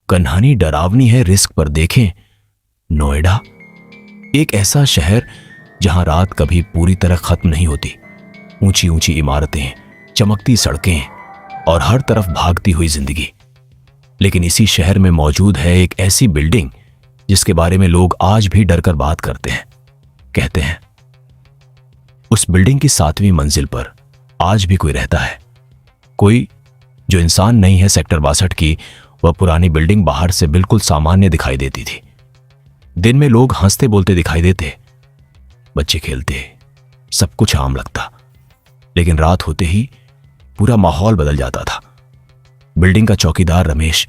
कन्हानी डरावनी है, रिस्क पर देखें नोएडा। एक ऐसा शहर जहां रात कभी पूरी तरह खत्म नहीं होती। ऊंची ऊंची इमारतें, चमकती सड़कें और हर तरफ भागती हुई जिंदगी। लेकिन इसी शहर में मौजूद है एक ऐसी बिल्डिंग जिसके बारे में लोग आज भी डरकर बात करते हैं। कहते हैं उस बिल्डिंग की 7वीं मंजिल पर आज भी कोई रहता है, कोई जो इंसान नहीं है। सेक्टर 62 की वह पुरानी बिल्डिंग बाहर से बिल्कुल सामान्य दिखाई देती थी। दिन में लोग हंसते बोलते दिखाई देते, बच्चे खेलते, सब कुछ आम लगता। लेकिन रात होते ही पूरा माहौल बदल जाता था। बिल्डिंग का चौकीदार रमेश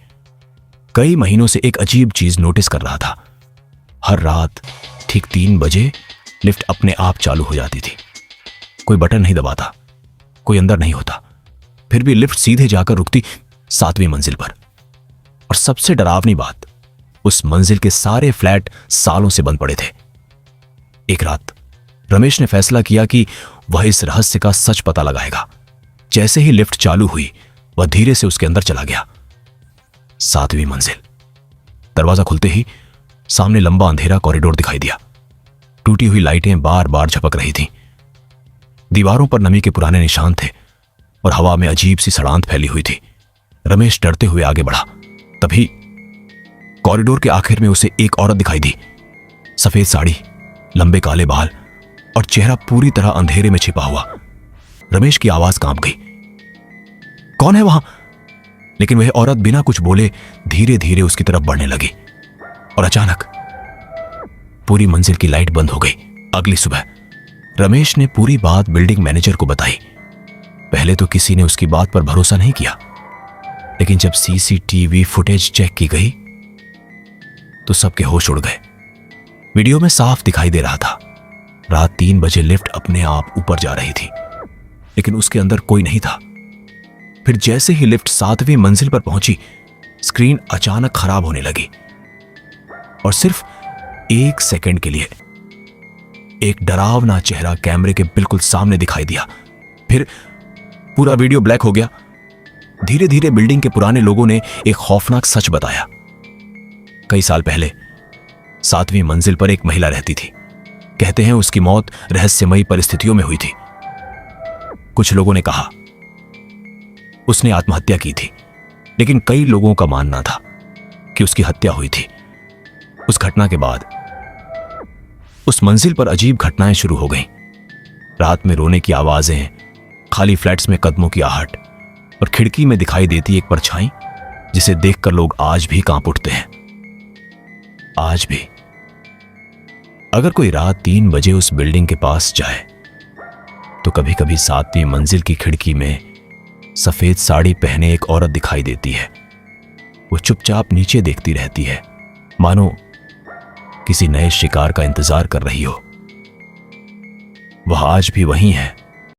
कई महीनों से एक अजीब चीज नोटिस कर रहा था। हर रात ठीक 3 बजे लिफ्ट अपने आप चालू हो जाती थी। कोई बटन नहीं दबाता, कोई अंदर नहीं होता, फिर भी लिफ्ट सीधे जाकर रुकती 7वीं मंजिल पर। और सबसे डरावनी बात, उस मंजिल के सारे फ्लैट सालों से बंद पड़े थे। एक रात रमेश ने फैसला किया कि वह इस रहस्य का सच पता लगाएगा। जैसे ही लिफ्ट चालू हुई, वह धीरे से उसके अंदर चला गया। 7वीं मंजिल। दरवाजा खुलते ही सामने लंबा अंधेरा कॉरिडोर दिखाई दिया। टूटी हुई लाइटें बार बार झपक रही थीं। दीवारों पर नमी के पुराने निशान थे और हवा में अजीब सी सड़ांत फैली हुई थी। रमेश डरते हुए आगे बढ़ा। तभी कॉरिडोर के आखिर में उसे एक औरत दिखाई दी। सफेद साड़ी, लंबे काले बाल और चेहरा पूरी तरह अंधेरे में छिपा हुआ। रमेश की आवाज कांप गई, कौन है वहां? लेकिन वह औरत बिना कुछ बोले धीरे धीरे उसकी तरफ बढ़ने लगी और अचानक पूरी मंजिल की लाइट बंद हो गई। अगली सुबह रमेश ने पूरी बात बिल्डिंग मैनेजर को बताई। पहले तो किसी ने उसकी बात पर भरोसा नहीं किया, लेकिन जब सीसीटीवी फुटेज चेक की गई तो सबके होश उड़ गए। वीडियो में साफ दिखाई दे रहा था, रात 3 बजे लिफ्ट अपने आप ऊपर जा रही थी, लेकिन उसके अंदर कोई नहीं था। फिर जैसे ही लिफ्ट 7वीं मंजिल पर पहुंची, स्क्रीन अचानक खराब होने लगी और सिर्फ 1 सेकंड के लिए एक डरावना चेहरा कैमरे के बिल्कुल सामने दिखाई दिया। फिर पूरा वीडियो ब्लैक हो गया। धीरे धीरे बिल्डिंग के पुराने लोगों ने एक खौफनाक सच बताया। कई साल पहले 7वीं मंजिल पर एक महिला रहती थी। कहते हैं उसकी मौत रहस्यमयी परिस्थितियों में हुई थी। कुछ लोगों ने कहा उसने आत्महत्या की थी, लेकिन कई लोगों का मानना था कि उसकी हत्या हुई थी। उस घटना के बाद उस मंजिल पर अजीब घटनाएं शुरू हो गईं। रात में रोने की आवाजें, खाली फ्लैट्स में कदमों की आहट और खिड़की में दिखाई देती एक परछाई जिसे देखकर लोग आज भी कांप उठते हैं। आज भी अगर कोई रात 3 बजे उस बिल्डिंग के पास जाए तो कभी कभी 7वीं मंजिल की खिड़की में सफेद साड़ी पहने एक औरत दिखाई देती है। वो चुपचाप नीचे देखती रहती है, मानो किसी नए शिकार का इंतजार कर रही हो। वह आज भी वही है,